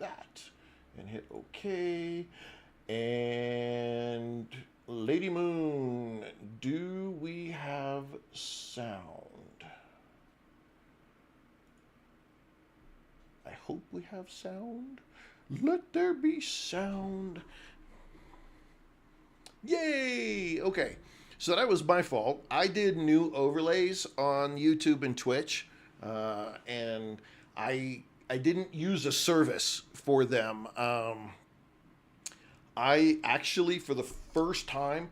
that. And hit OK. And Lady Moon, do we have sound? I hope we have sound. Let there be sound. Yay! Okay. So that was my fault. I did new overlays on YouTube and Twitch, and I didn't use a service for them. I actually, for the first time,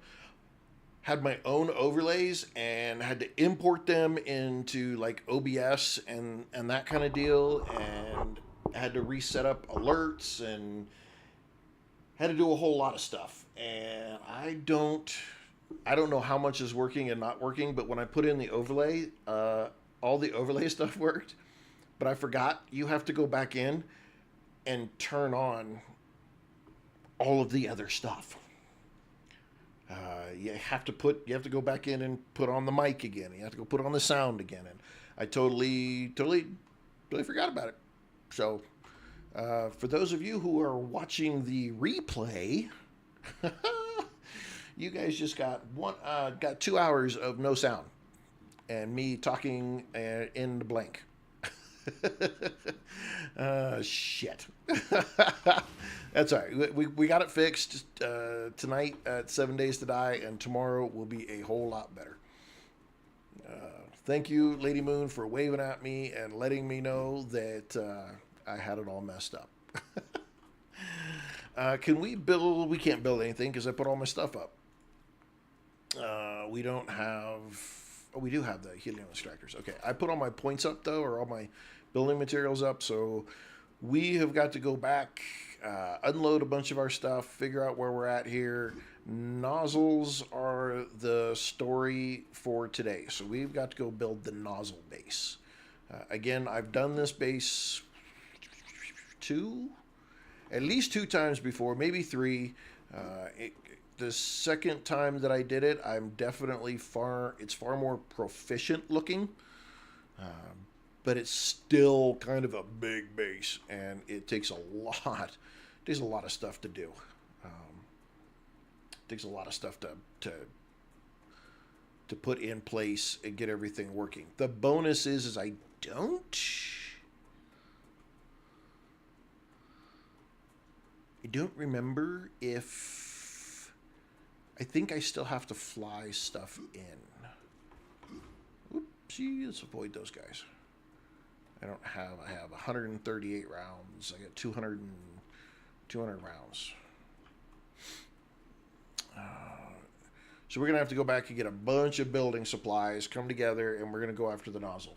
had my own overlays and had to import them into like OBS and that kind of deal, and had to reset up alerts and had to do a whole lot of stuff. And I don't know how much is working and not working, but when I put in the overlay, all the overlay stuff worked. But I forgot you have to go back in and turn on all of the other stuff. You have to go back in and put on the mic again. You have to go put on the sound again, and I totally forgot about it. So, for those of you who are watching the replay, you guys just got 2 hours of no sound and me talking in the blank. Shit. That's all right. We got it fixed tonight at 7 Days to Die, and tomorrow will be a whole lot better. Thank you, Lady Moon, for waving at me and letting me know that I had it all messed up. Can we build? We can't build anything because I put all my stuff up. We don't have... Oh, we do have the helium extractors. Okay, I put all my points up, though, or all my building materials up, so we have got to go back, unload a bunch of our stuff, figure out where we're at here. Nozzles are the story for today, so we've got to go build the nozzle base. Again, I've done this base at least two times before, maybe three. The second time that I did it, I'm definitely it's far more proficient looking, but it's still kind of a big base, and it takes a lot of stuff to do. It takes a lot of stuff to put in place and get everything working. The bonus is I don't remember if... I think I still have to fly stuff in. Oopsie, let's avoid those guys. I have 138 rounds. I got 200 rounds. So we're going to have to go back and get a bunch of building supplies, come together, and we're going to go after the nozzle.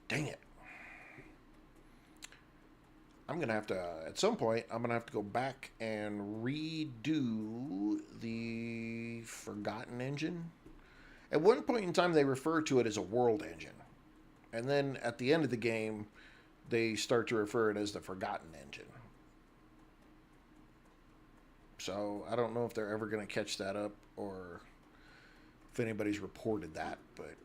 Dang it. I'm going to have to, at some point, I'm going to have to go back and redo the Forgotten engine. At one point in time, they refer to it as a world engine. And then at the end of the game, they start to refer it as the Forgotten engine. So I don't know if they're ever going to catch that up or if anybody's reported that. But,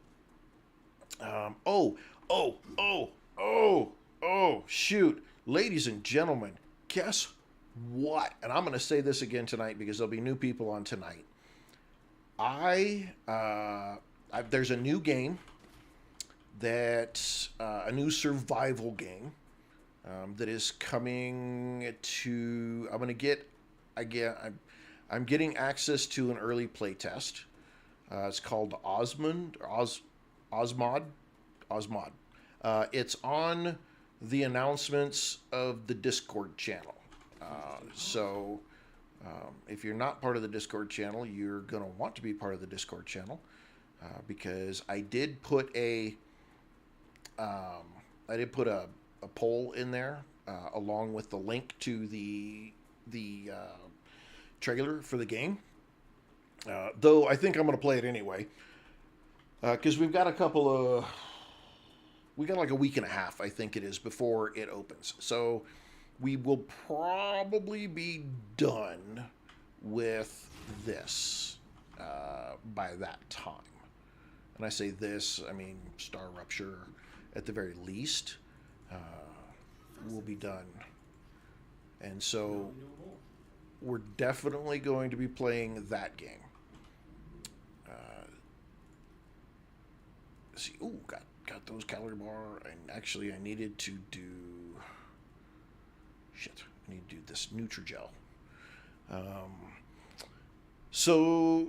shoot. Ladies and gentlemen, guess what? And I'm going to say this again tonight because there'll be new people on tonight. There's a new game that's a new survival game that is coming to... I'm getting access to an early playtest. It's called Osmod. It's on the announcements of the Discord channel. So if you're not part of the Discord channel, you're going to want to be part of the Discord channel because I did put a poll in there along with the link to the trailer for the game. Though I think I'm going to play it anyway because we got like a week and a half, I think it is, before it opens. So we will probably be done with this by that time. And I say this, I mean StarRupture at the very least. will be done. And so we're definitely going to be playing that game. Let's see. Ooh, got those calorie bar. And actually, I needed to do... Shit. I need to do this Nutrigel. So...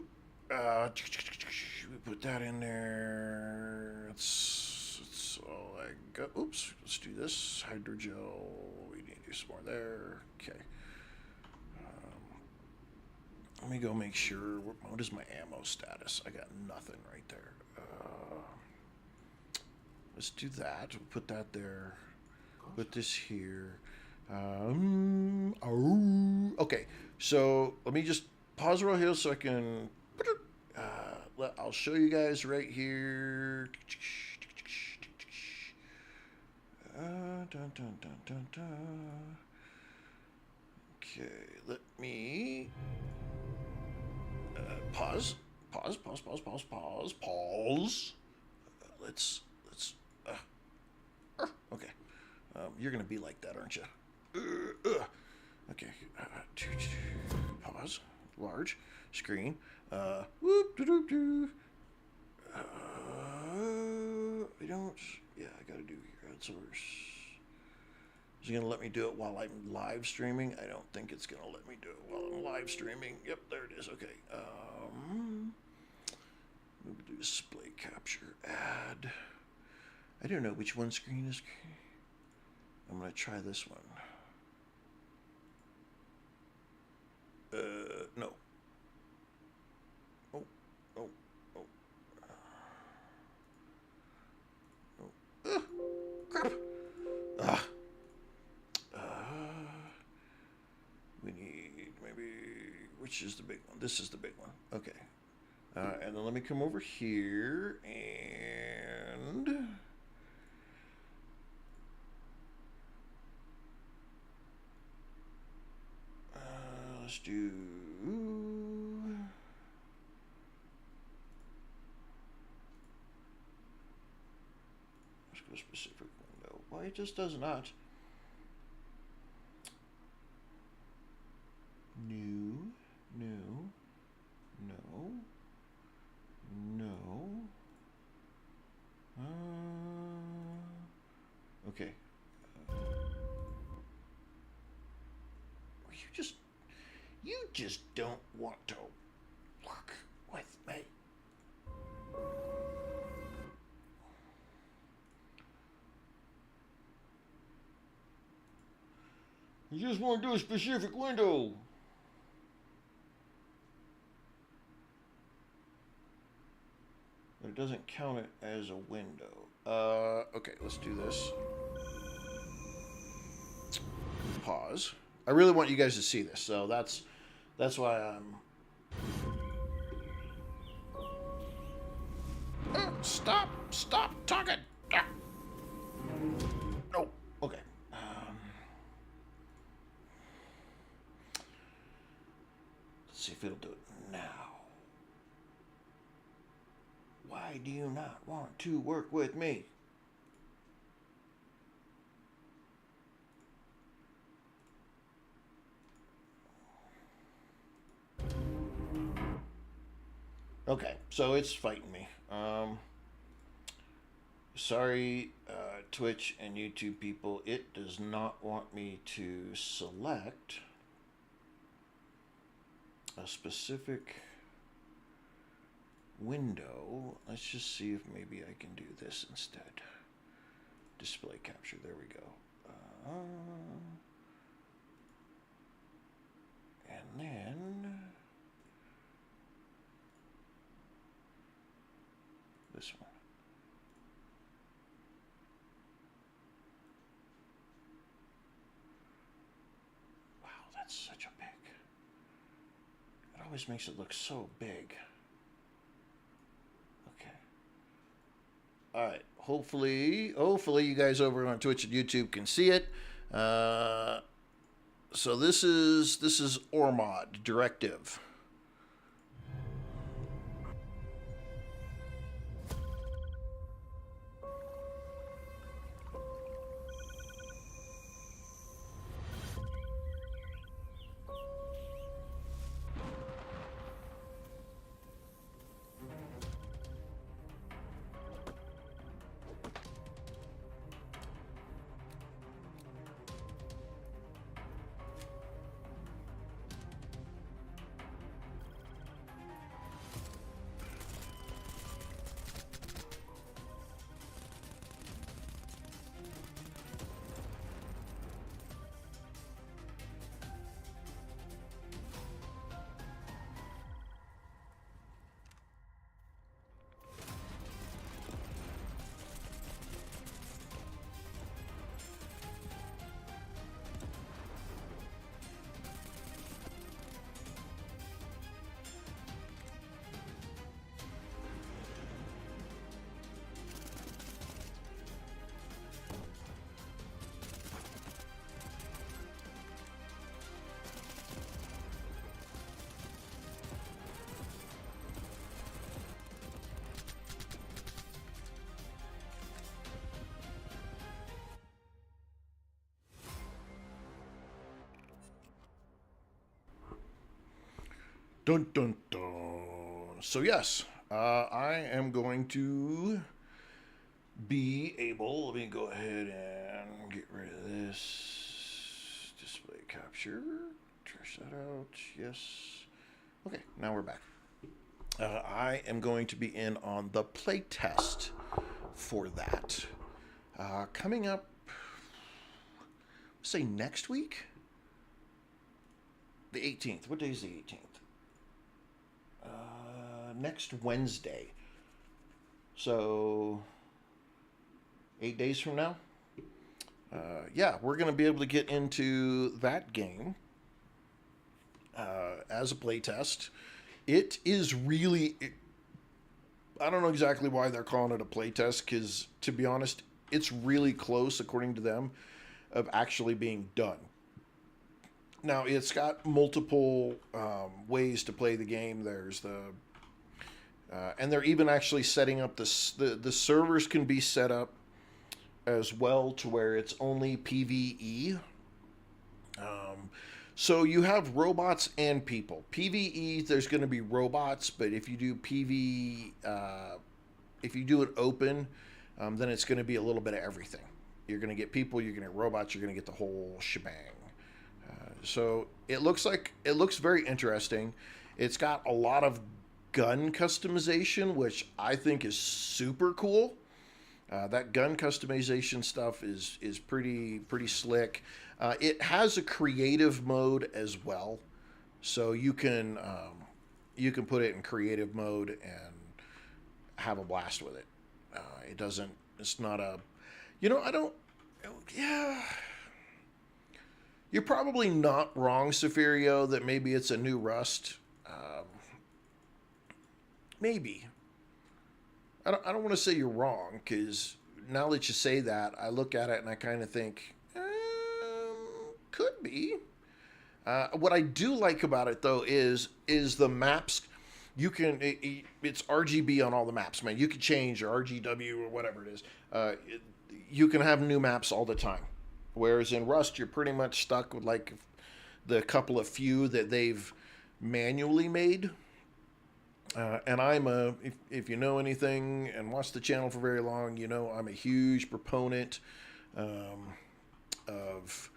we put that in there. That's all I got. Oops. Let's do this. Hydrogel. We need to do some more there. Okay. Let me go make sure. What is my ammo status? I got nothing right there. Let's do that. We'll put that there. Put this here. Okay. So let me just pause real here so I can. I'll show you guys right here. Okay, let me pause. Let's. Okay, you're gonna be like that, aren't you? Okay, pause. Large screen. Whoop doo doo doo. I don't. Yeah, I gotta do here. That's worse. Is it gonna let me do it while I'm live streaming? I don't think it's gonna let me do it while I'm live streaming. Yep, there it is. Okay. We'll do display capture add. I don't know which one screen is. I'm gonna try this one. No. Crap. We need maybe, which is the big one? This is the big one. Okay. And then let me come over here and let's do. Let's go specific window. Why it just does not. New. Okay. You just don't want to work with me. You just want to do a specific window. But it doesn't count it as a window. Okay, let's do this. Pause. I really want you guys to see this, so that's why I'm. Stop talking. No. Okay. Let's see if it'll do it now. Why do you not want to work with me? Okay, so it's fighting me. Sorry, Twitch and YouTube people, it does not want me to select a specific window. Let's just see if maybe I can do this instead. Display capture, there we go. And then this one. Wow, that's such a big. It always makes it look so big. Okay. All right. Hopefully you guys over on Twitch and YouTube can see it. So this is Ormod directive. Dun dun dun. So yes, I am going to be able. Let me go ahead and get rid of this display capture. Trash that out. Yes. Okay, now we're back. I am going to be in on the playtest for that. Coming up, say next week? The 18th. What day is the 18th? Next Wednesday. So, 8 days from now? Yeah, we're going to be able to get into that game as a playtest. It is really. I don't know exactly why they're calling it a playtest, because, to be honest, it's really close, according to them, of actually being done. Now, it's got multiple ways to play the game. There's the. And they're even actually setting up the servers can be set up as well to where it's only PvE. So you have robots and people. PvE, there's going to be robots, but if you do if you do it open, then it's going to be a little bit of everything. You're going to get people, you're going to get robots, you're going to get the whole shebang. So it looks very interesting. It's got a lot of gun customization, which I think is super cool. That gun customization stuff is pretty slick. It has a creative mode as well, so you can put it in creative mode and have a blast with it. It doesn't. It's not a. I don't. Yeah. You're probably not wrong, Safirio, that maybe it's a new Rust. Maybe. I don't want to say you're wrong, because now that you say that, I look at it and I kind of think, could be. What I do like about it, though, is the maps. You can it's RGB on all the maps, man. You can change, or RGW, or whatever it is. You can have new maps all the time. Whereas in Rust, you're pretty much stuck with like the couple of few that they've manually made. And if you know anything and watch the channel for very long, I'm a huge proponent of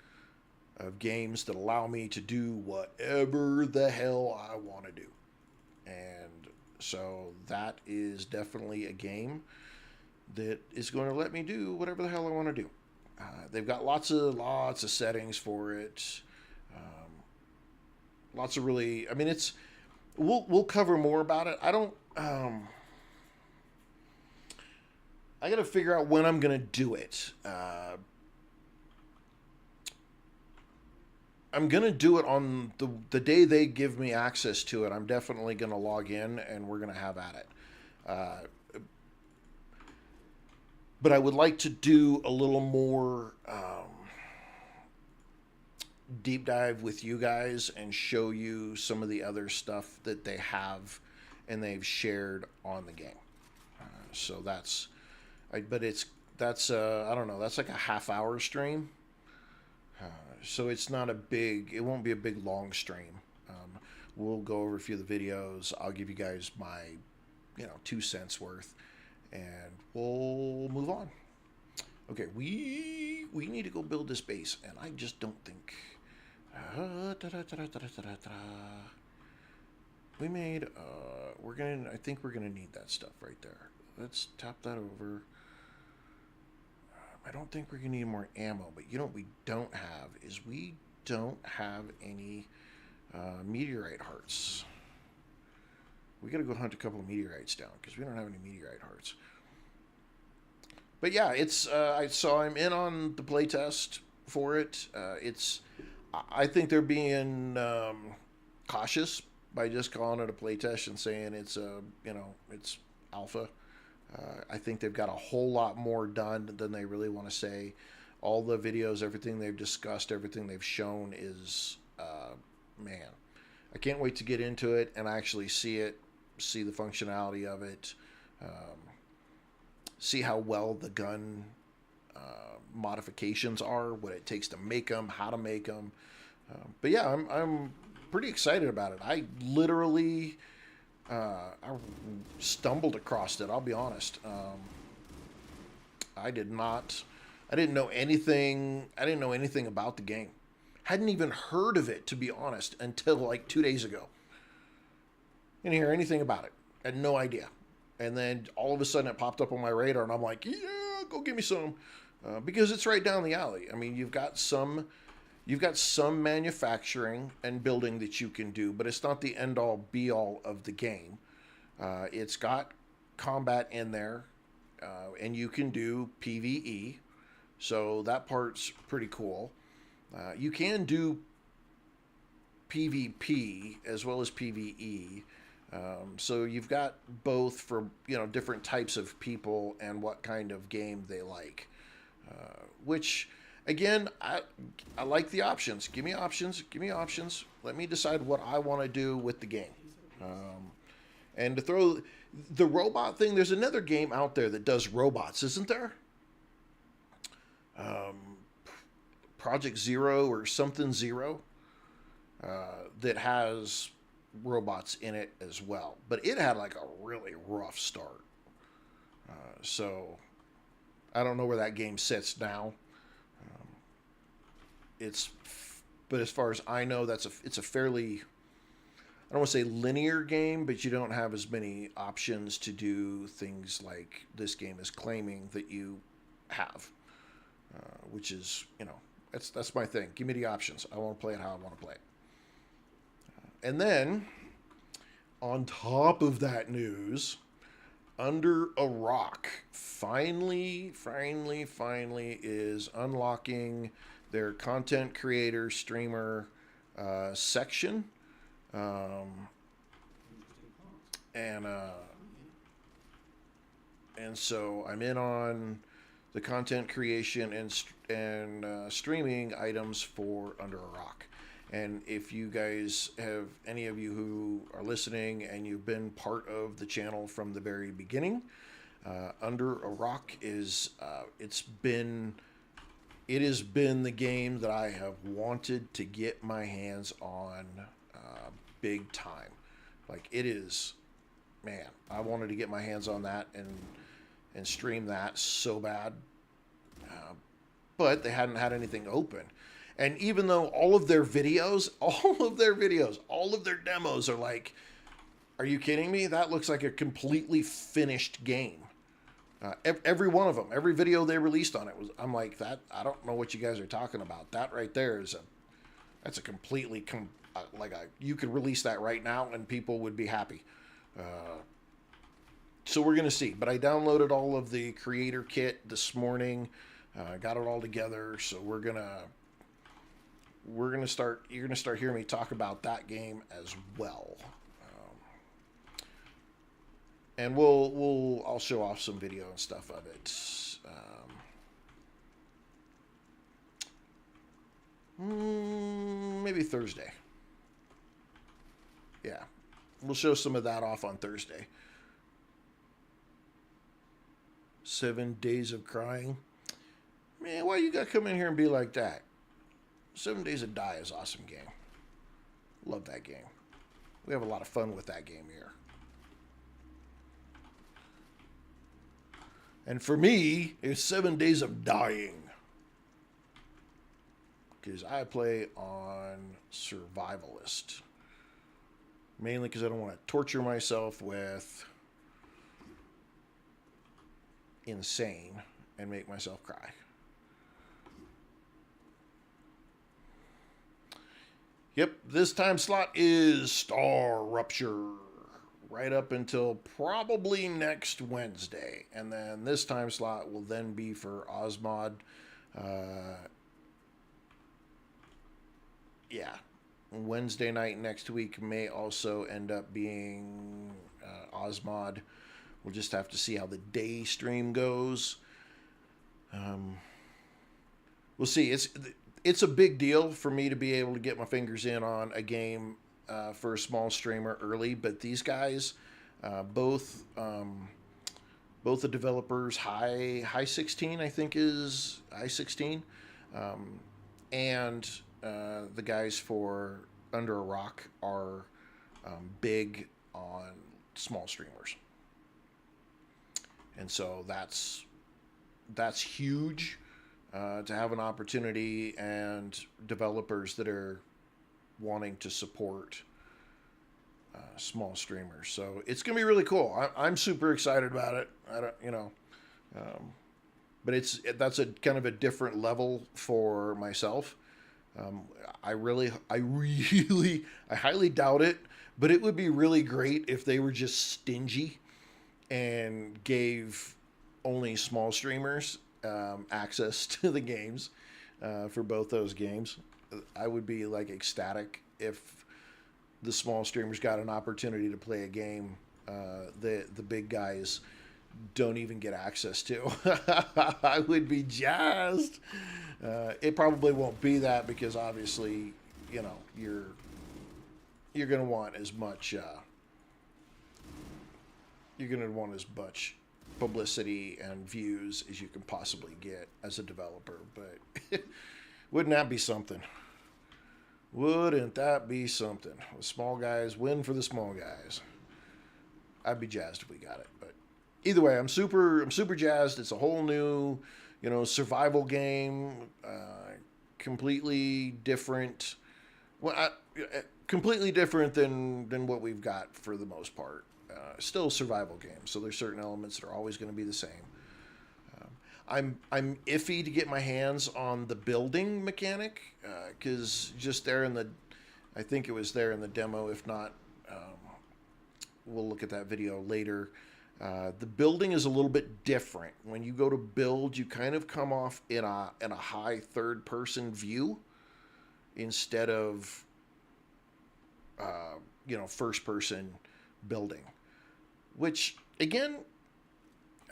games that allow me to do whatever the hell I want to do. And so that is definitely a game that is going to let me do whatever the hell I want to do. They've got lots of settings for it. Lots of really, I mean, it's. We'll cover more about it. I don't. I got to figure out when I'm gonna do it. I'm gonna do it on the day they give me access to it. I'm definitely gonna log in and we're gonna have at it. But I would like to do a little more deep dive with you guys and show you some of the other stuff that they have and they've shared on the game. So that's, I don't know, that's like a half-hour stream. So it's not it won't be a big long stream. We'll go over a few of the videos. I'll give you guys my, 2 cents worth, and we'll move on. Okay, we need to go build this base, and I just don't think. We made. I think we're gonna need that stuff right there. Let's tap that over. I don't think we're gonna need more ammo, but what we don't have is we don't have any meteorite hearts. We gotta go hunt a couple of meteorites down because we don't have any meteorite hearts. But yeah, it's. I'm in on the playtest for it. I think they're being cautious by just calling it a playtest and saying it's it's alpha. I think they've got a whole lot more done than they really want to say. All the videos, everything they've discussed, everything they've shown is, man, I can't wait to get into it and actually see the functionality of it, see how well the gun modifications are, what it takes to make them, how to make them. But yeah, I'm pretty excited about it. I literally I stumbled across it. I'll be honest. I did not. I didn't know anything. I didn't know anything about the game. Hadn't even heard of it, to be honest, until like 2 days ago. Didn't hear anything about it. Had no idea. And then all of a sudden it popped up on my radar, and I'm like, yeah, go give me some, because it's right down the alley. I mean, you've got some manufacturing and building that you can do, but it's not the end all be all of the game. It's got combat in there, and you can do PvE, so that part's pretty cool. You can do PvP as well as PvE. So you've got both for, different types of people and what kind of game they like. Which, again, I like the options. Give me options. Give me options. Let me decide what I want to do with the game. And to throw the robot thing, there's another game out there that does robots, isn't there? Project Zero or something Zero, that has robots in it as well, but it had like a really rough start. So I don't know where that game sits now. But as far as I know, it's a fairly, I don't want to say linear game, but you don't have as many options to do things like this game is claiming that you have, which is, that's my thing. Give me the options. I want to play it how I want to play it. And then, on top of that news, Under a Rock finally is unlocking their content creator streamer section. And so I'm in on the content creation and streaming items for Under a Rock. And if you guys have, any of you who are listening and you've been part of the channel from the very beginning, Under a Rock is, it has been the game that I have wanted to get my hands on big time. Like, it is, man, I wanted to get my hands on that and stream that so bad. But they hadn't had anything open. And even though all of their videos, all of their demos are like, are you kidding me? That looks like a completely finished game. Every one of them, every video they released on it was, I'm like, that, I don't know what you guys are talking about. That right there that's a completely, you could release that right now and people would be happy. So we're going to see. But I downloaded all of the creator kit this morning, got it all together. So you're going to start hearing me talk about that game as well. And I'll show off some video and stuff of it. Maybe Thursday. Yeah, we'll show some of that off on Thursday. 7 Days of Crying. Man, why you gotta come in here and be like that? 7 Days of Die is an awesome game. Love that game. We have a lot of fun with that game here. And for me, it's 7 Days of Dying. Because I play on Survivalist. Mainly because I don't want to torture myself with Insane and make myself cry. Yep, this time slot is StarRupture. Right up until probably next Wednesday. And then this time slot will then be for Osmod. Yeah. Wednesday night next week may also end up being Osmod. We'll just have to see how the day stream goes. We'll see. It's a big deal for me to be able to get my fingers in on a game for a small streamer early, but these guys, both the developers, High 16, I think is I-16, and the guys for Under a Rock are big on small streamers, and so that's huge to have an opportunity and developers that are wanting to support small streamers. So it's gonna be really cool. I'm super excited about it. I don't, but that's a kind of a different level for myself. I highly doubt it, but it would be really great if they were just stingy and gave only small streamers access to the games for both those games. I would be like ecstatic if the small streamers got an opportunity to play a game the big guys don't even get access to. I would be jazzed. It probably won't be that because obviously, you're gonna want as much publicity and views as you can possibly get as a developer. But wouldn't that be something? Wouldn't that be something? The small guys win for the small guys. I'd be jazzed if we got it. But either way, I'm super jazzed. It's a whole new, survival game, completely different. Well, completely different than what we've got for the most part. Still a survival game, so there's certain elements that are always going to be the same. I'm iffy to get my hands on the building mechanic because just there I think it was there in the demo. If not, we'll look at that video later. The building is a little bit different. When you go to build, you kind of come off in a high third-person view instead of first-person building. Which again,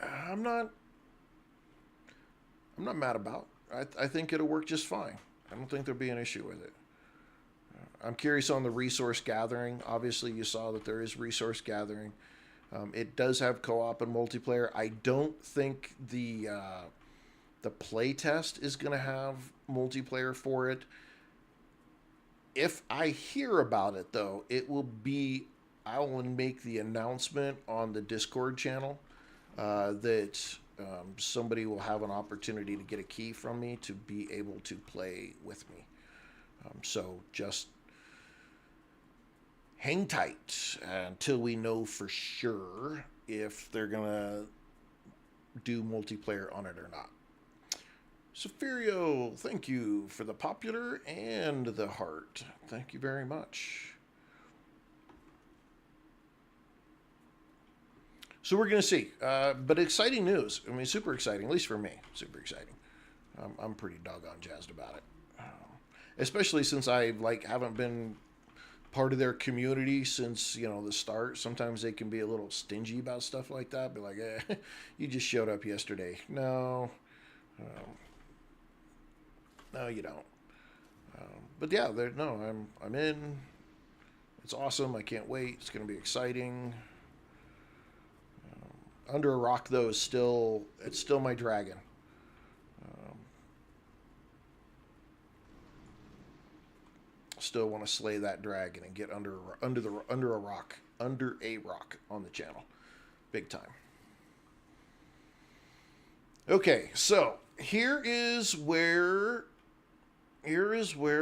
I'm not mad about. I think it'll work just fine. I don't think there'll be an issue with it. I'm curious on the resource gathering. Obviously, you saw that there is resource gathering. It does have co-op and multiplayer. I don't think the play test is going to have multiplayer for it. If I hear about it, though, I will make the announcement on the Discord channel that somebody will have an opportunity to get a key from me to be able to play with me. So just hang tight until we know for sure if they're going to do multiplayer on it or not. Sophirio, thank you for the popular and the heart. Thank you very much. So we're going to see. But exciting news. I mean, super exciting, at least for me. Super exciting. I'm pretty doggone jazzed about it. Especially since I haven't been part of their community since, the start. Sometimes they can be a little stingy about stuff like that. Be like, you just showed up yesterday. No. No, you don't. But yeah, I'm in. It's awesome. I can't wait. It's going to be exciting. Under a Rock, though, it's still my dragon. Still want to slay that dragon and get under a rock on the channel, big time. Okay, so here is where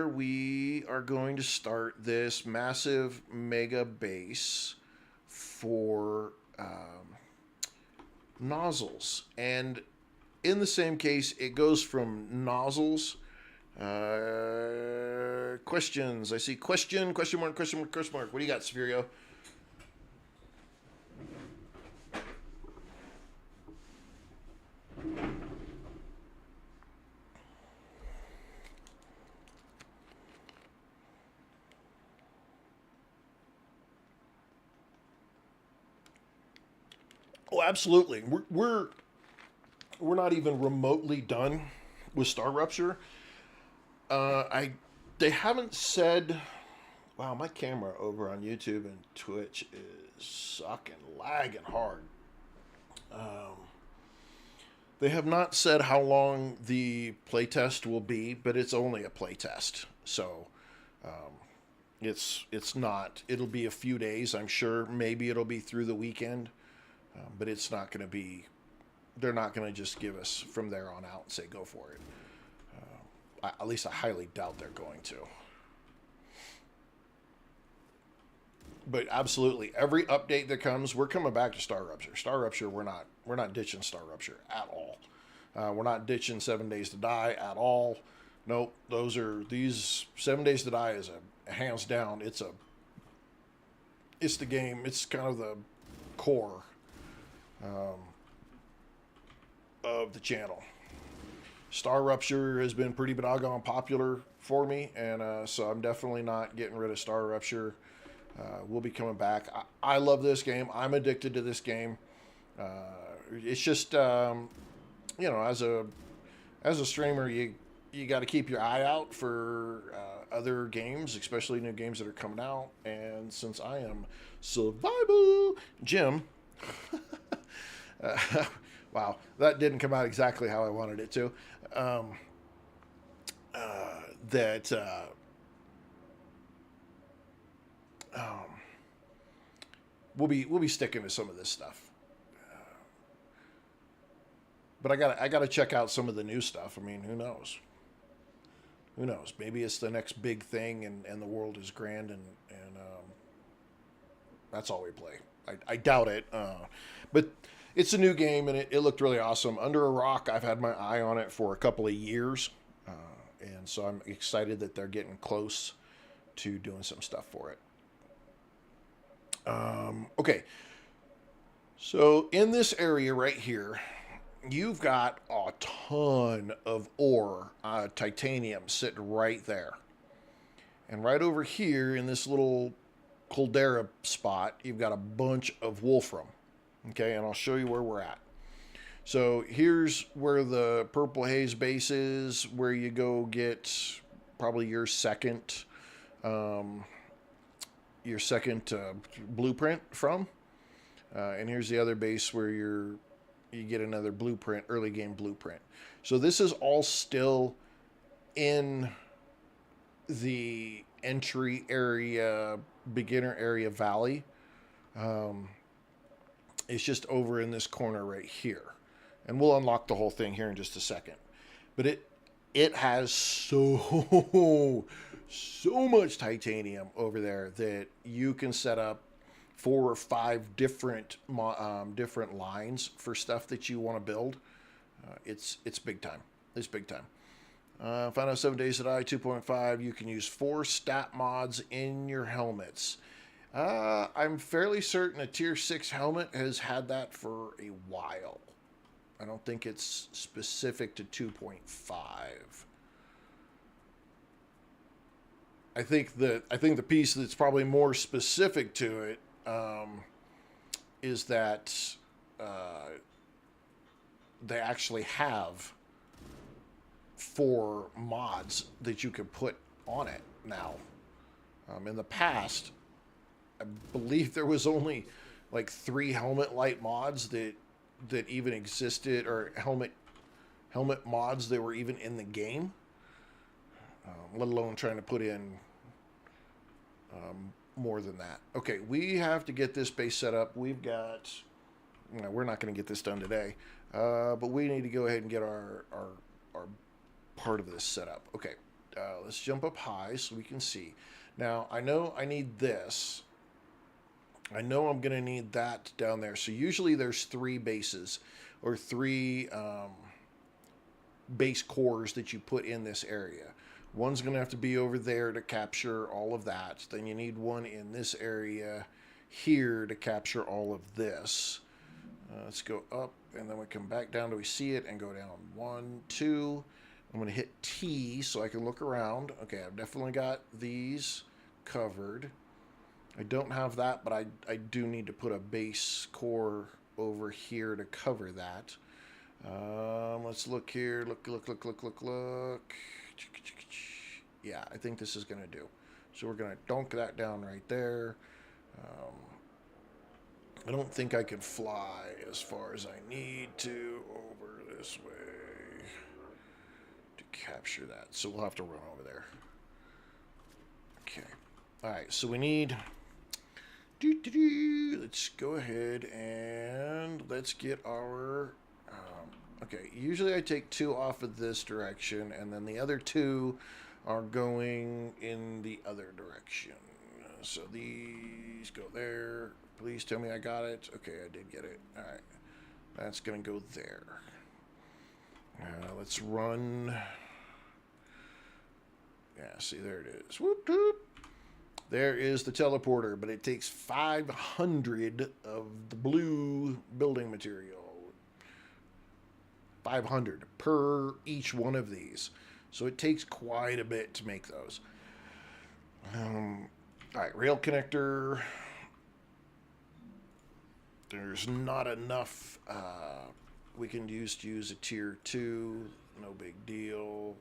we are going to start this massive mega base for nozzles. And in the same case, it goes from nozzles. Questions. I see question mark. What do you got, Sophirio? Oh, absolutely. We're not even remotely done with StarRupture. They haven't said. Wow, my camera over on YouTube and Twitch is sucking, lagging hard. They have not said how long the playtest will be, but it's only a playtest, so It's not. It'll be a few days, I'm sure. Maybe it'll be through the weekend, but it's not going to be. They're not going to just give us from there on out and say go for it. At least I highly doubt they're going to. But absolutely, every update that comes, we're coming back to StarRupture. StarRupture, we're not ditching StarRupture at all. We're not ditching 7 Days to Die at all. Nope, these 7 Days to Die is a hands down. It's the game. It's kind of the core of the channel. StarRupture has been pretty doggone popular for me, and so I'm definitely not getting rid of StarRupture. We'll be coming back. I love this game. I'm addicted to this game. It's just, as a streamer, you got to keep your eye out for other games, especially new games that are coming out. And since I am Survival Jim, wow, that didn't come out exactly how I wanted it to. We'll be sticking to some of this stuff, but I gotta check out some of the new stuff. I mean, who knows? Who knows? Maybe it's the next big thing, and the world is grand, and that's all we play. I doubt it, but it's a new game, and it looked really awesome. Under a Rock, I've had my eye on it for a couple of years, and so I'm excited that they're getting close to doing some stuff for it. Okay, so in this area right here, you've got a ton of ore, titanium sitting right there. And right over here in this little caldera spot, you've got a bunch of wolfram. Okay, and I'll show you where we're at. So here's where the purple haze base is, where you go get probably your second blueprint from. And here's the other base where you get another blueprint, early game blueprint. So this is all still in the entry area, beginner area valley. It's just over in this corner right here. And we'll unlock the whole thing here in just a second. But it has so much titanium over there that you can set up 4 or 5 different lines for stuff that you want to build. It's big time. It's big time. Find out 7 Days to Die 2.5. You can use 4 stat mods in your helmets. I'm fairly certain a tier 6 helmet has had that for a while. I don't think it's specific to 2.5. I think the piece that's probably more specific to it is that they actually have 4 mods that you can put on it now. In the past, I believe there was only like 3 helmet light mods that even existed, or helmet mods that were even in the game, let alone trying to put in more than that. Okay, we have to get this base set up. We've got, we're not going to get this done today, but we need to go ahead and get our part of this set up. Okay, let's jump up high so we can see. Now, I know I need this. I know I'm going to need that down there. So usually there's 3 bases, or 3 base cores that you put in this area. One's going to have to be over there to capture all of that. Then you need one in this area here to capture all of this. Let's go up, and then we come back down till we see it, and go down 1, 2. I'm going to hit T so I can look around. Okay, I've definitely got these covered. I don't have that, but I do need to put a base core over here to cover that. Let's look here. Look. Yeah, I think this is going to do. So we're going to dunk that down right there. I don't think I could fly as far as I need to over this way to capture that. So we'll have to run over there. Okay. All right, so we need. Let's go ahead and let's get our. Okay, usually I take 2 off of this direction, and then the other 2 are going in the other direction. So these go there. Please tell me I got it. Okay, I did get it. All right, that's gonna go there. Let's run. Yeah, see, there it is. Whoop, whoop. There is the teleporter, but it takes 500 of the blue building material. 500 per each one of these. So it takes quite a bit to make those. All right, rail connector. There's not enough we can use to use a tier 2. No big deal.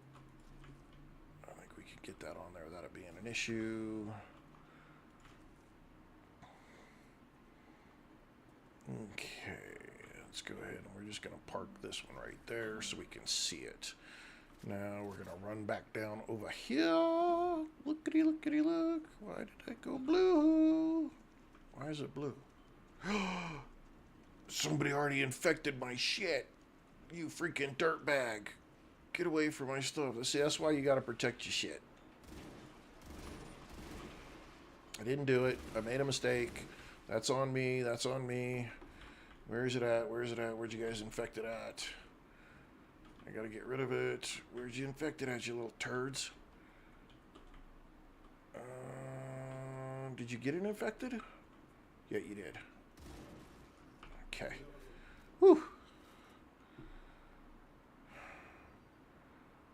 I think we could get that on there without it being an issue. Okay, let's go ahead and we're just going to park this one right there so we can see it. Now we're going to run back down over here. Lookity, lookity, look. Why did I go blue? Why is it blue? Somebody already infected my shit. You freaking dirtbag. Get away from my stuff. See, that's why you got to protect your shit. I didn't do it. I made a mistake. That's on me. That's on me. Where is it at? Where is it at? Where'd you guys infect it at? I gotta get rid of it. Where'd you infect it at, you little turds? Did you get it infected? Yeah, you did. Okay. Whew.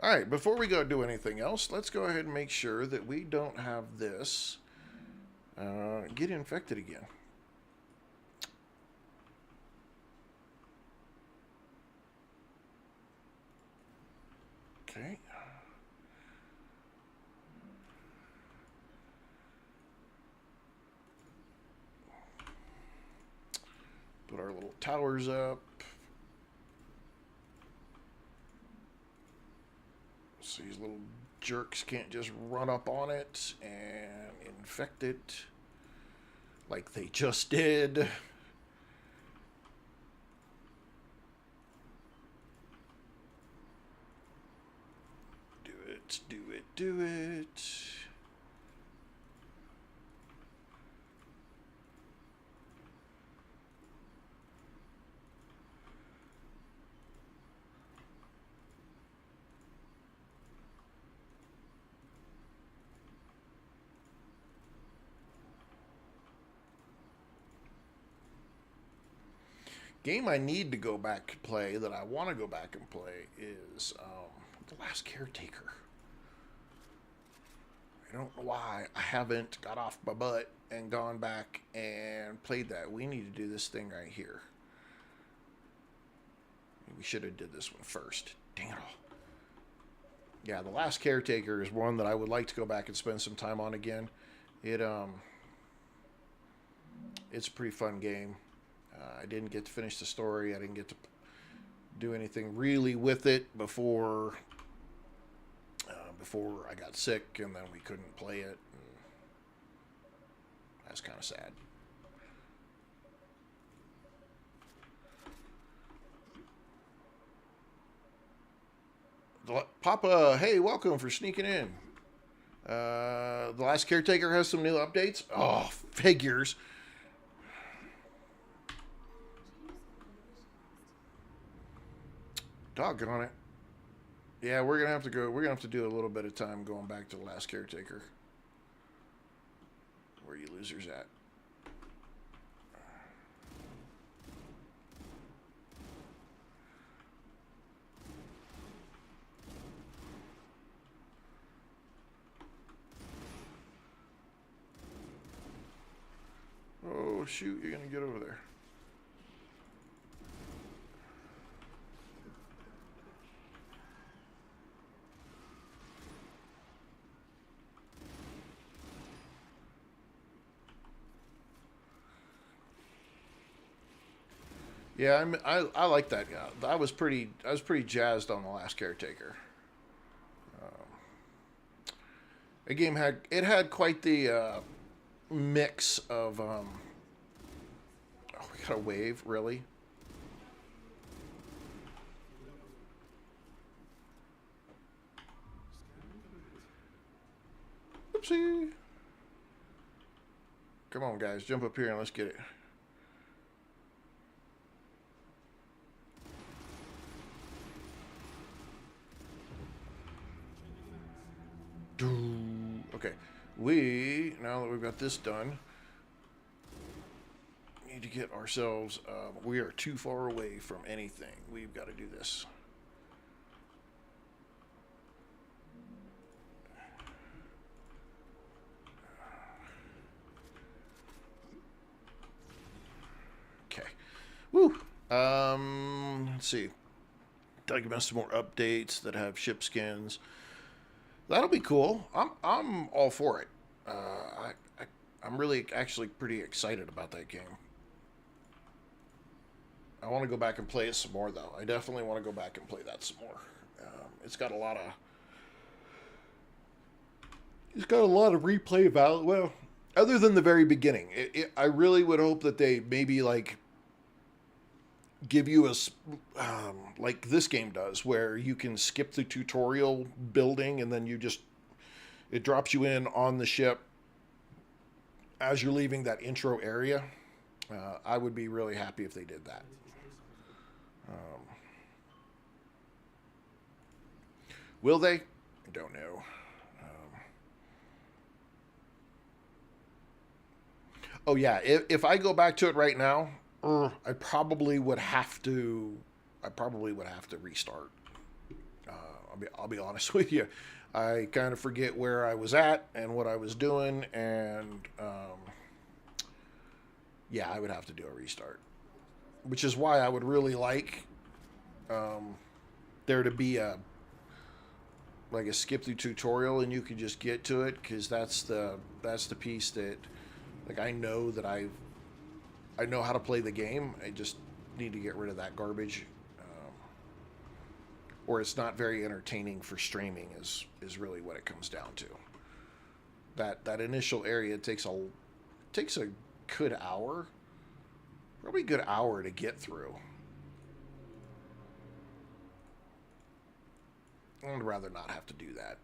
Alright, before we go do anything else, let's go ahead and make sure that we don't have this get infected again. Okay. Put our little towers up. So these little jerks can't just run up on it and infect it like they just did. Do it, do it. Game I need to go back and play, that I want to go back and play, is The Last Caretaker. I don't know why I haven't got off my butt and gone back and played that. We need to do this thing right here. We should have did this one first. Dang it all. Yeah, The Last Caretaker is one that I would like to go back and spend some time on again. It's a pretty fun game. I didn't get to finish the story. I didn't get to do anything really with it before I got sick, and then we couldn't play it. That's kind of sad. Papa, hey, welcome for sneaking in. The Last Caretaker has some new updates. Oh, figures. Doggone it. Yeah, we're gonna have to go. We're gonna have to do a little bit of time going back to The Last Caretaker. Where are you losers at? Oh shoot! You're gonna get over there. Yeah, I like that guy. I was pretty jazzed on The Last Caretaker. The game had quite the mix of oh, we got a wave, really? Oopsie. Come on, guys, jump up here and let's get it. Okay, now that we've got this done, need to get ourselves, we are too far away from anything. We've got to do this. Okay. Woo. Let's see. Talking about some more updates that have ship skins. That'll be cool. I'm all for it. I'm really actually pretty excited about that game. I want to go back and play it some more, though. I definitely want to go back and play that some more. It's got a lot of replay value. Well, other than the very beginning, I really would hope that they maybe like give you a like this game does, where you can skip the tutorial building and then it drops you in on the ship as you're leaving that intro area. I would be really happy if they did that. Will they? I don't know. Oh yeah, if I go back to it right now, I probably would have to. I probably would have to restart. I'll be honest with you. I kind of forget where I was at and what I was doing, and yeah, I would have to do a restart. Which is why I would really like there to be a skip through tutorial and you can just get to it, because that's the piece that like I know that I know how to play the game. I just need to get rid of that garbage, or it's not very entertaining for streaming. Is really what it comes down to. That initial area takes a good hour, probably a good hour to get through. I'd rather not have to do that.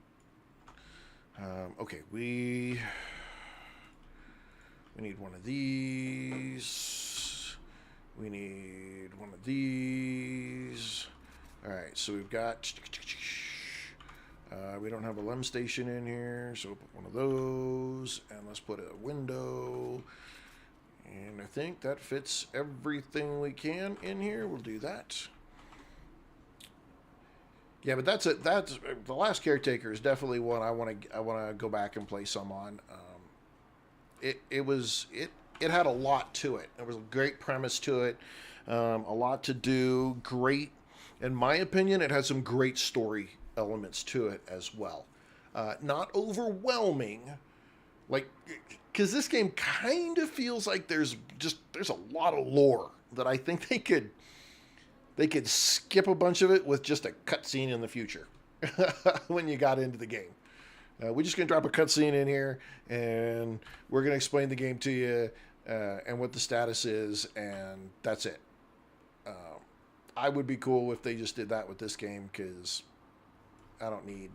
Okay, we need one of these. We need one of these. All right, so we've got. We don't have a LEM station in here, so we'll put one of those, and let's put a window. And I think that fits everything we can in here. We'll do that. Yeah, but that's it. That's the Last Caretaker is definitely one I want to go back and play some on. It had a lot to it. There was a great premise to it, a lot to do. Great, in my opinion, it had some great story elements to it as well. Not overwhelming, like, because this game kind of feels like there's a lot of lore that I think they could skip a bunch of it with just a cutscene in the future when you got into the game. We're just going to drop a cutscene in here, and we're going to explain the game to you and what the status is, and that's it. I would be cool if they just did that with this game, because I don't need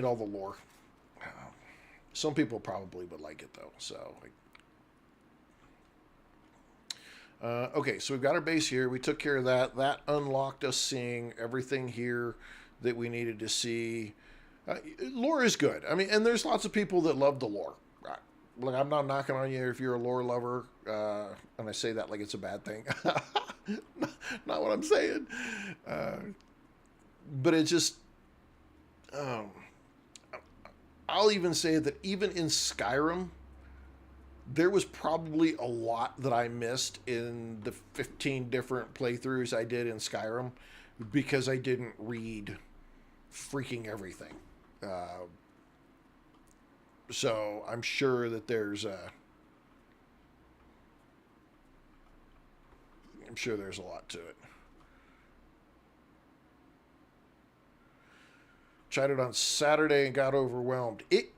all the lore. Some people probably would like it, though, so... okay, so we've got our base here. We took care of that. That unlocked us seeing everything here that we needed to see. Lore is good. I mean, and there's lots of people that love the lore. Look, I'm not knocking on you if you're a lore lover, and I say that like it's a bad thing. Not what I'm saying. But it just... I'll even say that even in Skyrim, there was probably a lot that I missed in the 15 different playthroughs I did in Skyrim because I didn't read freaking everything. So I'm sure that there's a lot to it. Tried it on Saturday and got overwhelmed. It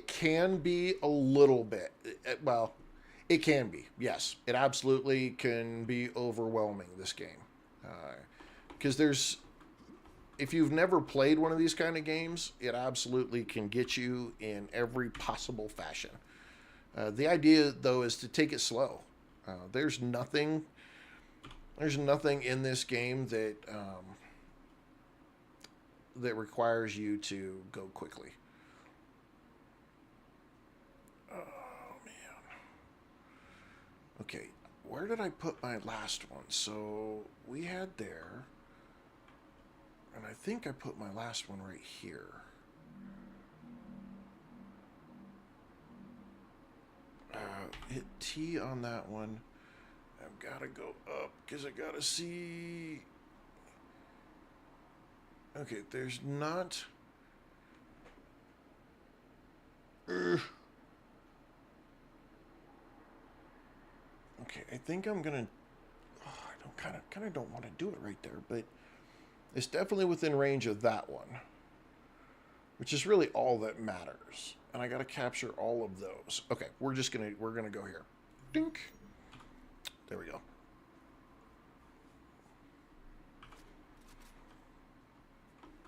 can be a little bit. Well, it can be. Yes, it absolutely can be overwhelming, this game. Because if you've never played one of these kind of games, it absolutely can get you in every possible fashion. The idea, though, is to take it slow. There's nothing in this game that requires you to go quickly. Oh, man. Okay, where did I put my last one? So we had there, and I think I put my last one right here. Hit T on that one. I've got to go up because I got to see. Okay, there's not. Okay, I think I'm gonna. Oh, I don't kind of don't want to do it right there, but it's definitely within range of that one, which is really all that matters. And I got to capture all of those. Okay, we're gonna go here. Dink. There we go.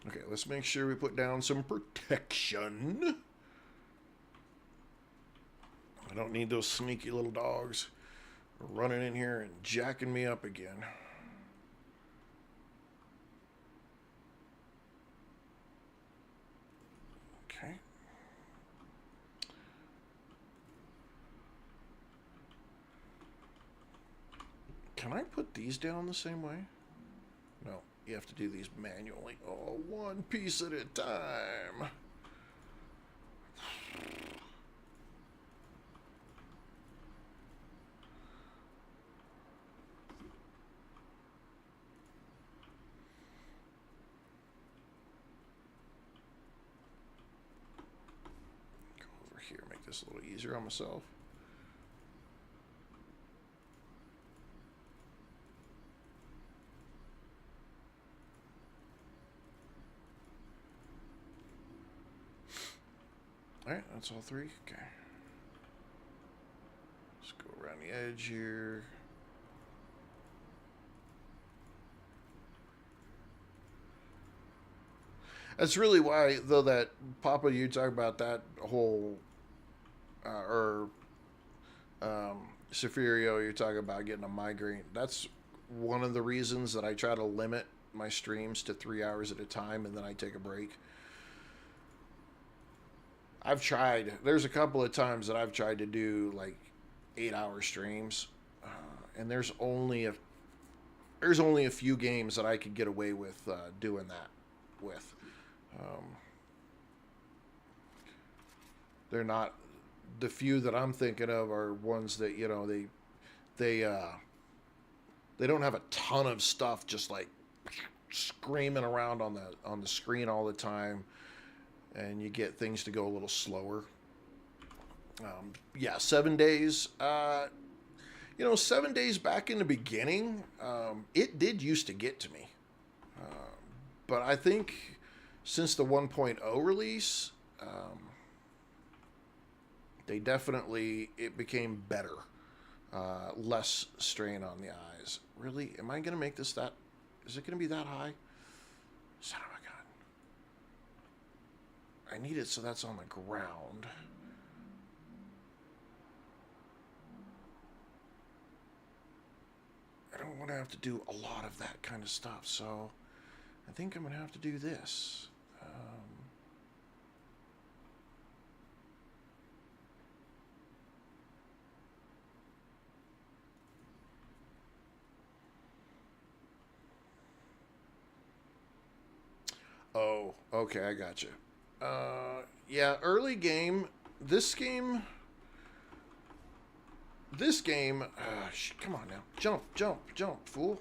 Okay, let's make sure we put down some protection. I don't need those sneaky little dogs running in here and jacking me up again. Okay. Can I put these down the same way? No, you have to do these manually. Oh, one piece at a time. Go over here, make this a little easier on myself. Alright, that's all three. Okay. Let's go around the edge here. That's really why, though, that Papa, you talk about that whole, Safirio, you're talking about getting a migraine. That's one of the reasons that I try to limit my streams to 3 hours at a time, and then I take a break. I've tried. There's a couple of times that I've tried to do like 8-hour streams, and there's only a few games that I could get away with doing that with. They're not the few that I'm thinking of are ones that they don't have a ton of stuff just like screaming around on the screen all the time. And you get things to go a little slower. Yeah, 7 days. 7 days back in the beginning, it did used to get to me. But I think since the 1.0 release, it became better. Less strain on the eyes. Really? Am I going to make this that? Is it going to be that high? Son of a gun. I need it so that's on the ground. I don't want to have to do a lot of that kind of stuff, so I think I'm going to have to do this. Oh, okay, I got you. Yeah, early game. This game. Come on now, jump, fool.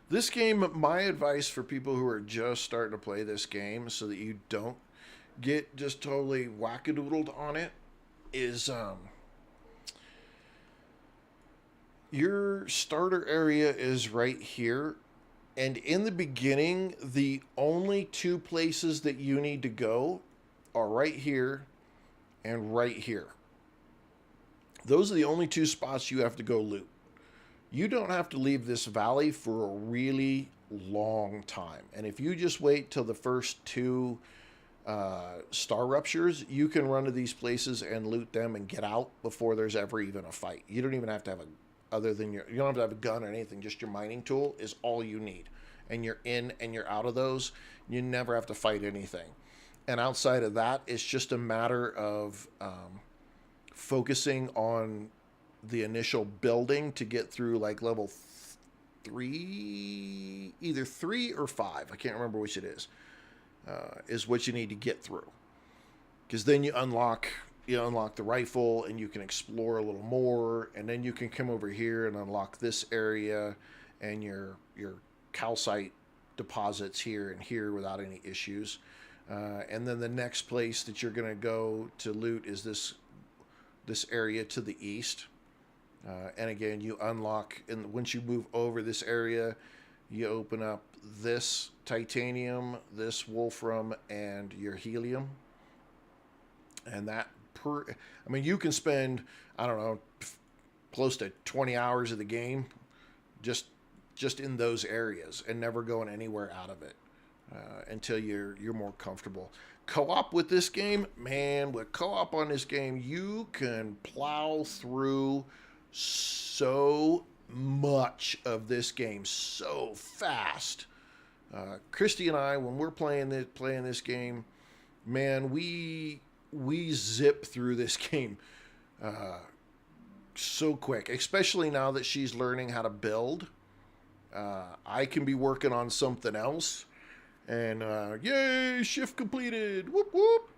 This game, my advice for people who are just starting to play this game, so that you don't get just totally wackadoodled on it, is your starter area is right here. And in the beginning, the only two places that you need to go are right here and right here. Those are the only two spots you have to go loot. You don't have to leave this valley for a really long time. And if you just wait till the first two StarRuptures, you can run to these places and loot them and get out before there's ever even a fight. You don't even have to have other than you don't have to have a gun or anything. Just your mining tool is all you need. And you're in and you're out of those. You never have to fight anything. And outside of that, it's just a matter of focusing on the initial building to get through like level 3, either 3 or 5. I can't remember which it is what you need to get through. Because then you unlock the rifle and you can explore a little more, and then you can come over here and unlock this area and your calcite deposits here and here without any issues. And then the next place that you're going to go to loot is this area to the east. And again, you unlock, and once you move over this area, you open up this titanium, this wolfram, and your helium. And you can spend, I don't know, close to 20 hours of the game just in those areas and never going anywhere out of it until you're more comfortable. Co-op with this game, man, with co-op on this game, you can plow through so much of this game so fast. Christy and I, when we're playing this game, man, we zip through this game so quick, especially now that she's learning how to build. I can be working on something else, and yay, shift completed, whoop whoop.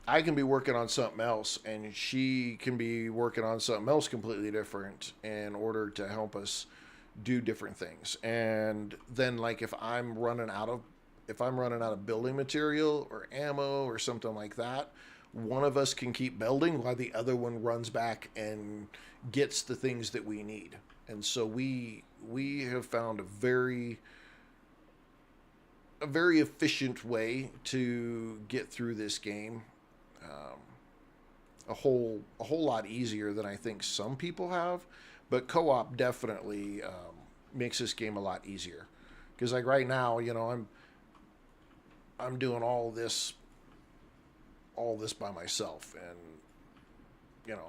I can be working on something else, and she can be working on something else completely different in order to help us do different things. And then, like, if I'm running out of building material or ammo or something like that, one of us can keep building while the other one runs back and gets the things that we need. And so we have found a very efficient way to get through this game. A whole lot easier than I think some people have, but co-op definitely makes this game a lot easier. Because like right now, I'm doing all this by myself, and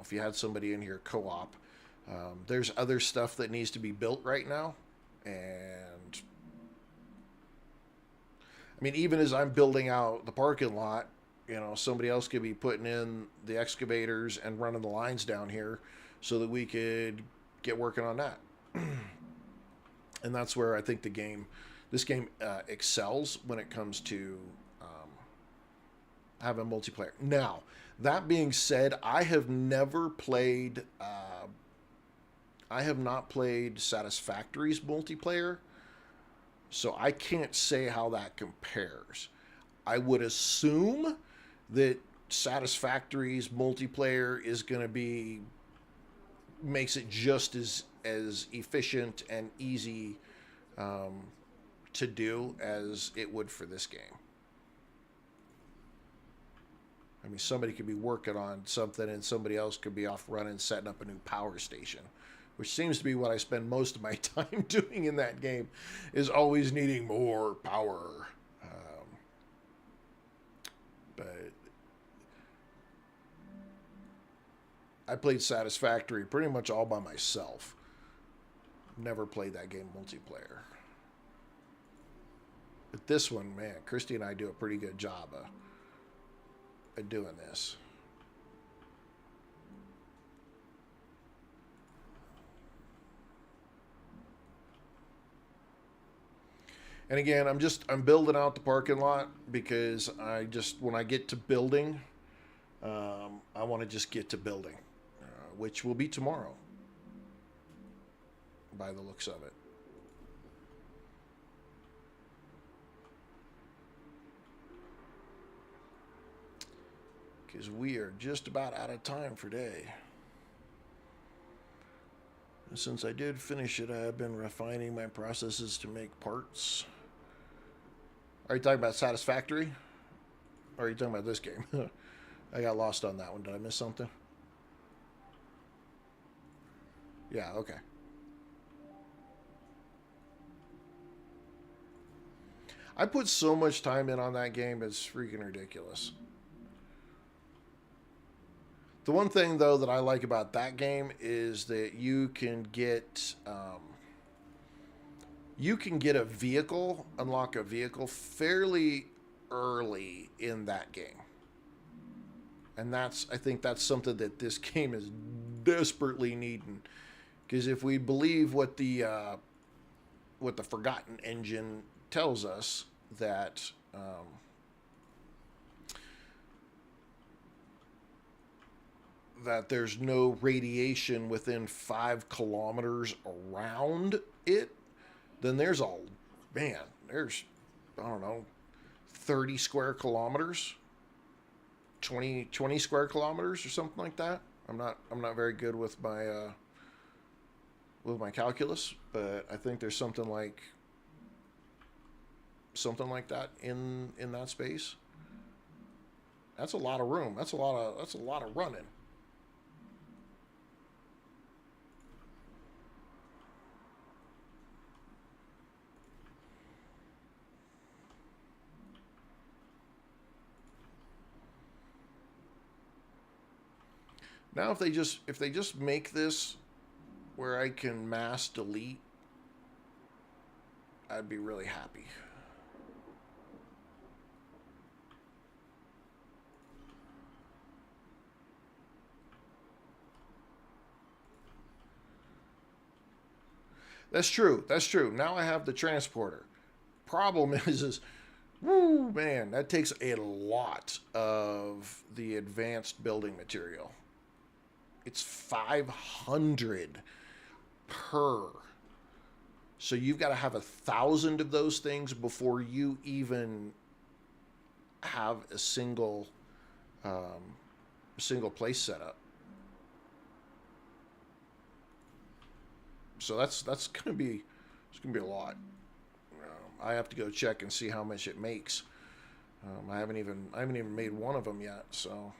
if you had somebody in here co-op, there's other stuff that needs to be built right now, and I mean, even as I'm building out the parking lot, somebody else could be putting in the excavators and running the lines down here so that we could get working on that. And that's where I think this game excels when it comes to having multiplayer. Now, that being said, I have not played Satisfactory's multiplayer, so I can't say how that compares. I would assume that Satisfactory's multiplayer is going to makes it just as efficient and easy to do as it would for this game. I mean, somebody could be working on something and somebody else could be off running, setting up a new power station, which seems to be what I spend most of my time doing in that game, is always needing more power. But I played Satisfactory pretty much all by myself. Never played that game multiplayer. But this one, man, Christy and I do a pretty good job of doing this. And again, I'm building out the parking lot because when I get to building, I want to just get to building, which will be tomorrow by the looks of it. Because we are just about out of time for today. Since I did finish it, I have been refining my processes to make parts. Are you talking about Satisfactory? Or are you talking about this game? I got lost on that one. Did I miss something? Yeah, okay. I put so much time in on that game, it's freaking ridiculous. The one thing, though, that I like about that game is that you can get a vehicle, unlock a vehicle fairly early in that game. And I think that's something that this game is desperately needing. Because if we believe what the Forgotten engine tells us, that that there's no radiation within 5 kilometers around it, then there's I don't know, 30 square kilometers, 20 square kilometers or something like that. I'm not very good with my calculus, but I think there's something like that in that space. That's a lot of room. That's a lot of running. Now, if they just make this where I can mass delete, I'd be really happy. That's true. That's true. Now I have the transporter. Problem is, woo, man, that takes a lot of the advanced building material. It's 500 per. So you've got to have 1,000 of those things before you even have a single place set up. So that's gonna be a lot. I have to go check and see how much it makes. I haven't even made one of them yet. So.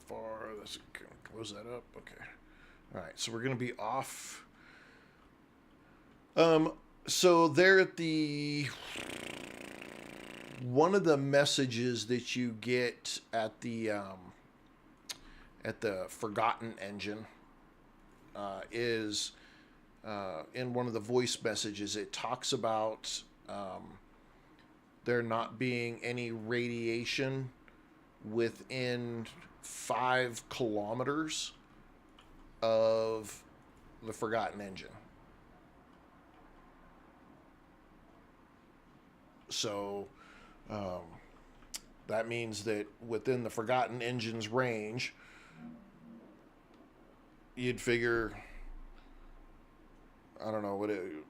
Far. Let's close that up. Okay. All right. So we're going to be off. So there at one of the messages that you get at the Forgotten engine is in one of the voice messages. It talks about there not being any radiation within 5 kilometers of the Forgotten engine. So that means that within the Forgotten engine's range, you'd figure, I don't know, the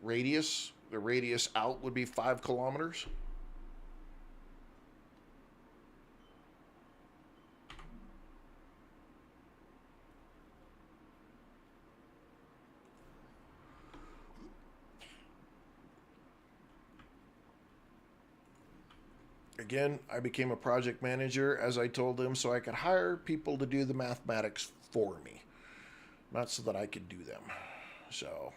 radius out would be 5 kilometers. Again, I became a project manager, as I told them, so I could hire people to do the mathematics for me, not so that I could do them. So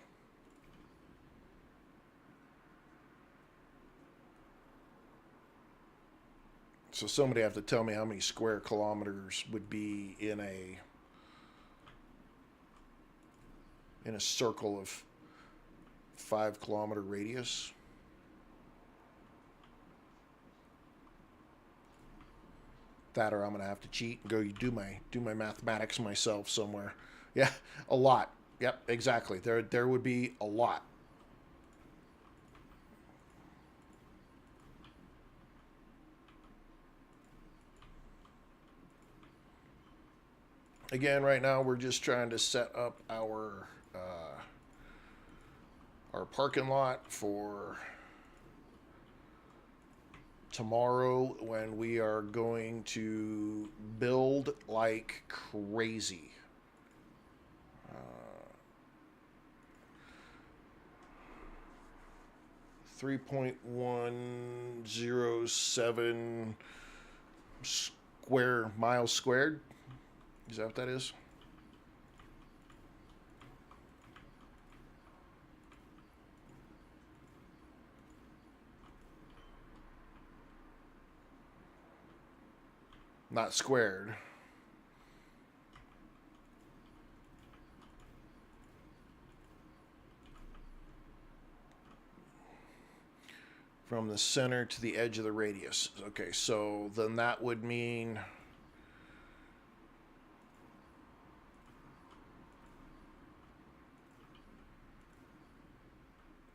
somebody have to tell me how many square kilometers would be in a circle of 5 kilometer radius. That, or I'm gonna have to cheat and go do my mathematics myself somewhere. Yeah, a lot. Yep, exactly. There would be a lot. Again, right now we're just trying to set up our parking lot for tomorrow when we are going to build like crazy. 3.107 square miles squared. Is that what that is? Not squared. From the center to the edge of the radius. Okay, so then that would mean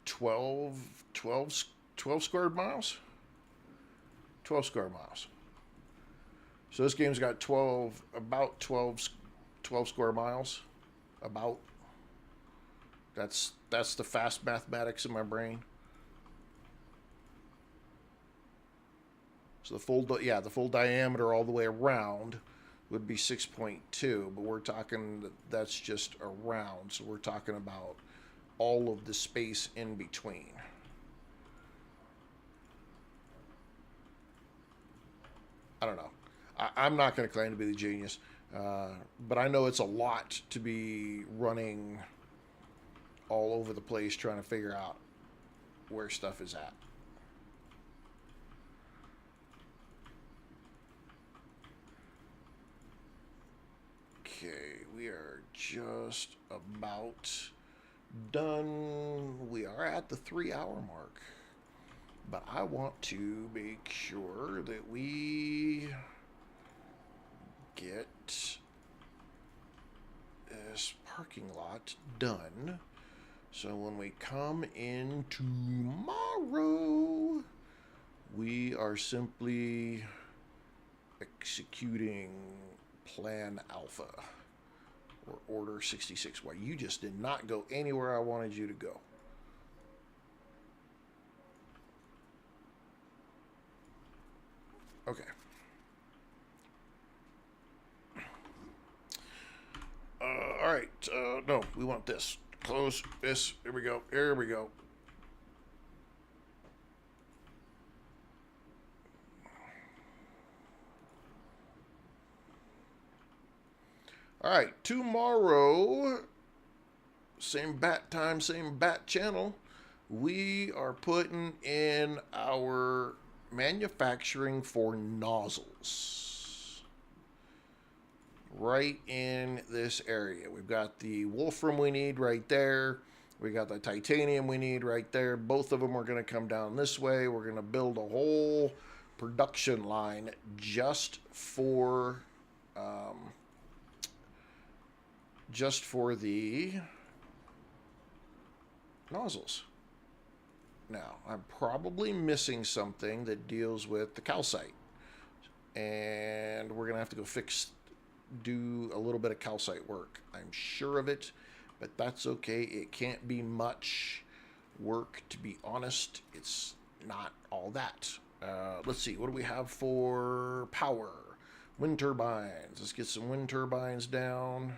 12 square miles? 12 square miles. So this game's got 12 square miles. About. That's the fast mathematics in my brain. So the full diameter all the way around would be 6.2, but we're talking that's just around. So we're talking about all of the space in between. I don't know. I'm not going to claim to be the genius, but I know it's a lot to be running all over the place trying to figure out where stuff is at. Okay, we are just about done. We are at the 3-hour mark, but I want to make sure that we get this parking lot done. So when we come in tomorrow, we are simply executing Plan Alpha or Order 66. Why, you just did not go anywhere I wanted you to go. Okay. All right. No, we want this. Close this. Here we go. Here we go. All right. Tomorrow, same bat time, same bat channel, we are putting in our manufacturing for nozzles right in this area. We've got the wolfram we need right there. We got the titanium we need right there. Both of them are going to come down this way. We're going to build a whole production line just for the nozzles. Now, I'm probably missing something that deals with the calcite. And we're going to have to go do a little bit of calcite work. I'm sure of it, but that's okay. It can't be much work, to be honest. It's not all that. Let's see. What do we have for power? Wind turbines. Let's get some wind turbines down.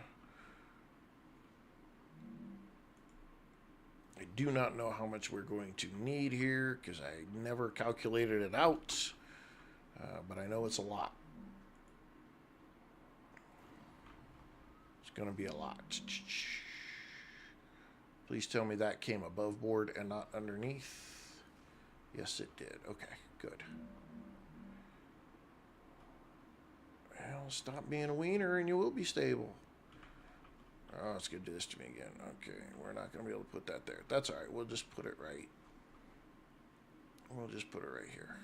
I do not know how much we're going to need here because I never calculated it out, but I know it's a lot. It's going to be a lot. Please tell me that came above board and not underneath. Yes, it did. Okay, good. Well, stop being a wiener and you will be stable. Oh, it's going to do this to me again. Okay, we're not going to be able to put that there. That's all right. We'll just put it right. We'll just put it right here.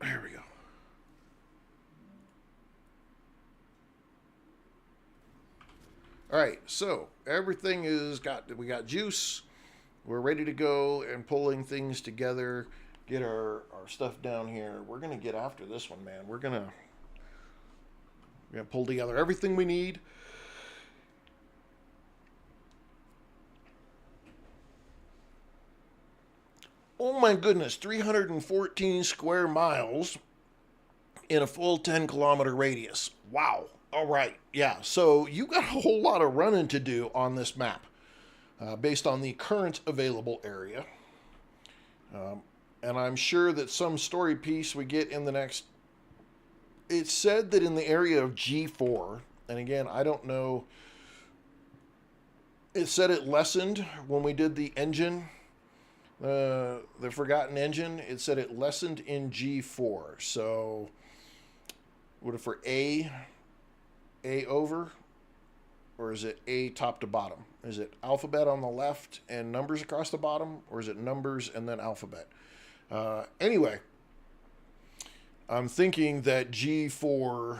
There we go. All right, so everything we got juice. We're ready to go and pulling things together. Get our stuff down here. We're going to get after this one, man. We're going We're going to pull together everything we need. Oh my goodness, 314 square miles in a full 10-kilometer radius. Wow. All right. Yeah. So you got a whole lot of running to do on this map based on the current available area. And I'm sure that some story piece we get in the next. It's said that in the area of G4, and again, I don't know. It said it lessened when we did the engine, the Forgotten Engine. It said it lessened in G4. So, what if for A over, or is it A top to bottom? Is it alphabet on the left and numbers across the bottom, or is it numbers and then alphabet? Anyway, I'm thinking that G4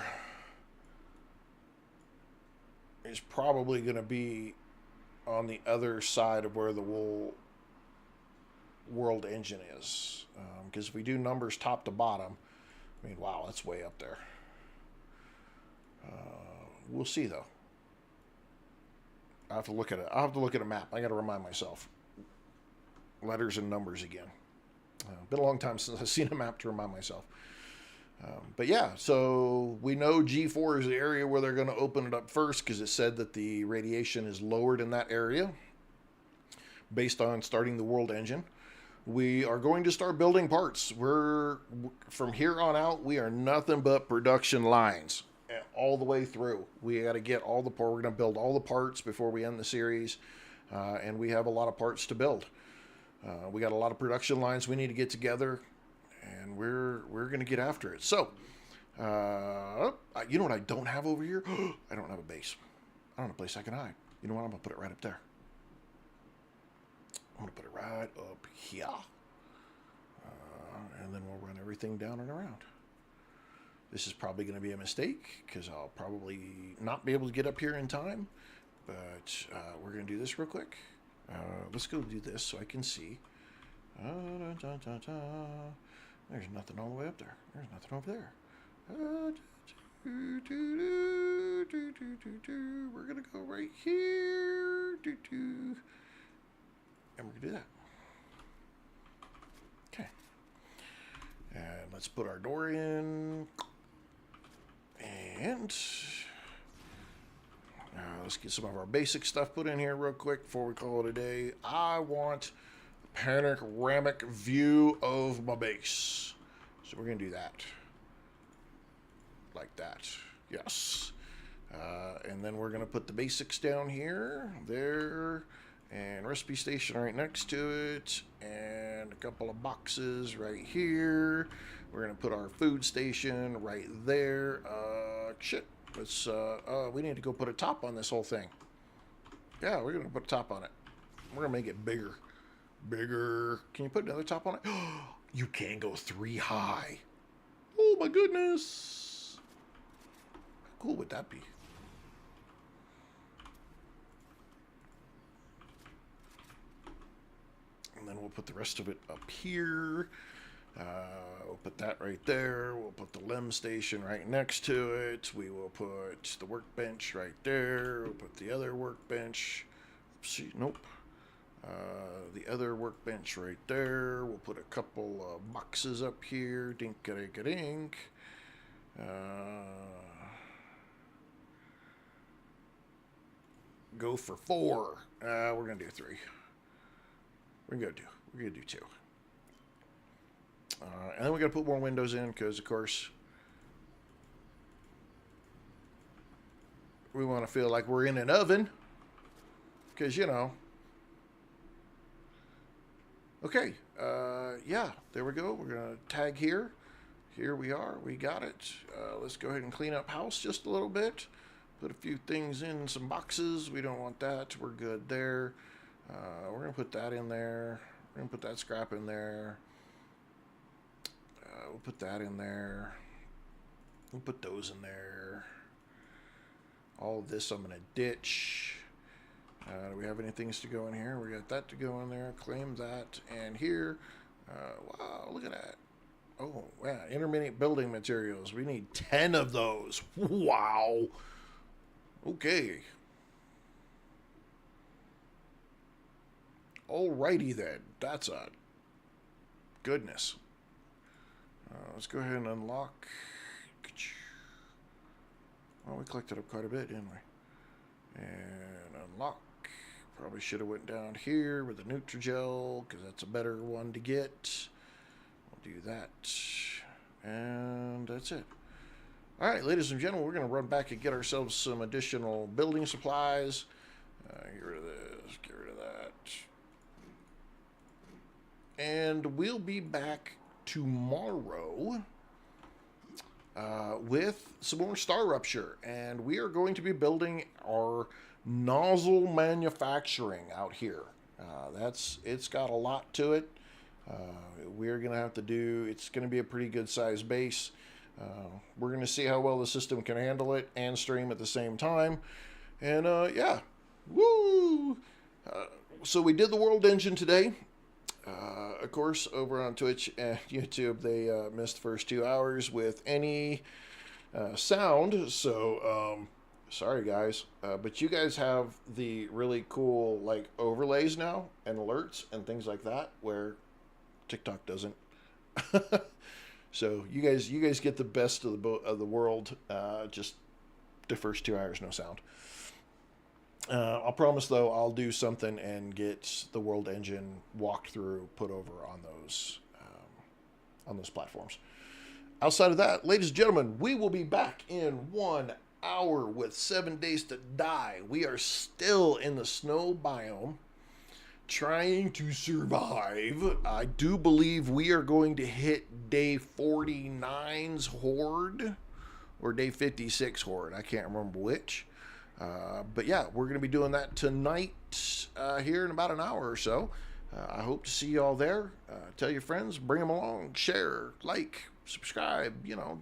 is probably going to be on the other side of where the world engine is. Because if we do numbers top to bottom, I mean, wow, that's way up there. We'll see, though. I have to look at it. I'll have to look at a map. I got to remind myself. Letters and numbers again. Been a long time since I've seen a map to remind myself. But yeah, so we know G4 is the area where they're going to open it up first because it said that the radiation is lowered in that area based on starting the world engine. We are going to start building parts. From here on out, we are nothing but production lines all the way through. We got to get we're going to build all the parts before we end the series. And we have a lot of parts to build. We got a lot of production lines we need to get together, and we're going to get after it. So, you know what I don't have over here? I don't have a base. I don't have a place I can hide. You know what? I'm going to put it right up there. I'm going to put it right up here. And then we'll run everything down and around. This is probably going to be a mistake because I'll probably not be able to get up here in time. But we're going to do this real quick. Let's go do this so I can see. There's nothing all the way up there. There's nothing over there. We're going to go right here. And we're going to do that. Okay. And let's put our door in. And let's get some of our basic stuff put in here real quick before we call it a day. I want a panoramic view of my base. So we're going to do that. Like that. Yes. And then we're going to put the basics down here, there, and recipe station right next to it, and a couple of boxes right here. We're going to put our food station right there. Shit. Let's, we need to go put a top on this whole thing. Yeah, we're going to put a top on it. We're going to make it bigger. Bigger. Can you put another top on it? You can go 3 high. Oh, my goodness. How cool would that be? And then we'll put the rest of it up here. We'll put that right there. We'll put the limb station right next to it. We will put the workbench right there. We'll put the other workbench. Oopsie, nope. The other workbench right there. We'll put a couple of boxes up here. Dink-a-dink-a-dink. Go for 4. We're gonna do 3. We're gonna do 2. And then we got to put more windows in because, of course, we want to feel like we're in an oven. Because, you know. Okay. Yeah, there we go. We're going to tag here. Here we are. We got it. Let's go ahead and clean up house just a little bit. Put a few things in some boxes. We don't want that. We're good there. We're going to put that in there. We're going to put that scrap in there. We'll put that in there. We'll put those in there. All of this I'm going to ditch. Do we have any things to go in here? We got that to go in there. Claim that. And here. Wow, look at that. Oh, yeah, intermediate building materials. We need 10 of those. Wow. Okay. Alrighty then. That's a goodness. Let's go ahead and unlock. Well, we collected up quite a bit, didn't we? And unlock. Probably should have went down here with the Nutrigel, because that's a better one to get. We'll do that. And that's it. Alright, ladies and gentlemen, we're going to run back and get ourselves some additional building supplies. Get rid of this, get rid of that. And we'll be back tomorrow with some more StarRupture. And we are going to be building our nozzle manufacturing out here. It's got a lot to it. We're going to have to do, it's going to be a pretty good sized base. We're going to see how well the system can handle it and stream at the same time. And yeah, woo! So we did the world engine today. Of course, over on Twitch and YouTube, they missed the first 2 hours with any sound. So sorry guys, but you guys have the really cool like overlays now and alerts and things like that, where TikTok doesn't. So you guys get the best of the world. Just the first 2 hours, no sound. I'll promise though, I'll do something and get the world engine walked through, put over on those platforms. Outside of that, ladies and gentlemen, we will be back in 1 hour with 7 days to die. We are still in the snow biome, trying to survive. I do believe we are going to hit day 49's horde, or day 56 horde. I can't remember which. But yeah, we're going to be doing that tonight here in about an hour or so. I hope to see you all there. Tell your friends, bring them along, share, like, subscribe,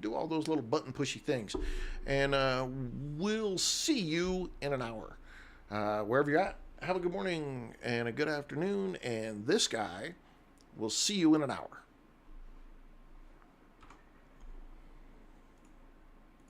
do all those little button pushy things. And we'll see you in an hour. Wherever you're at, have a good morning and a good afternoon. And this guy will see you in an hour.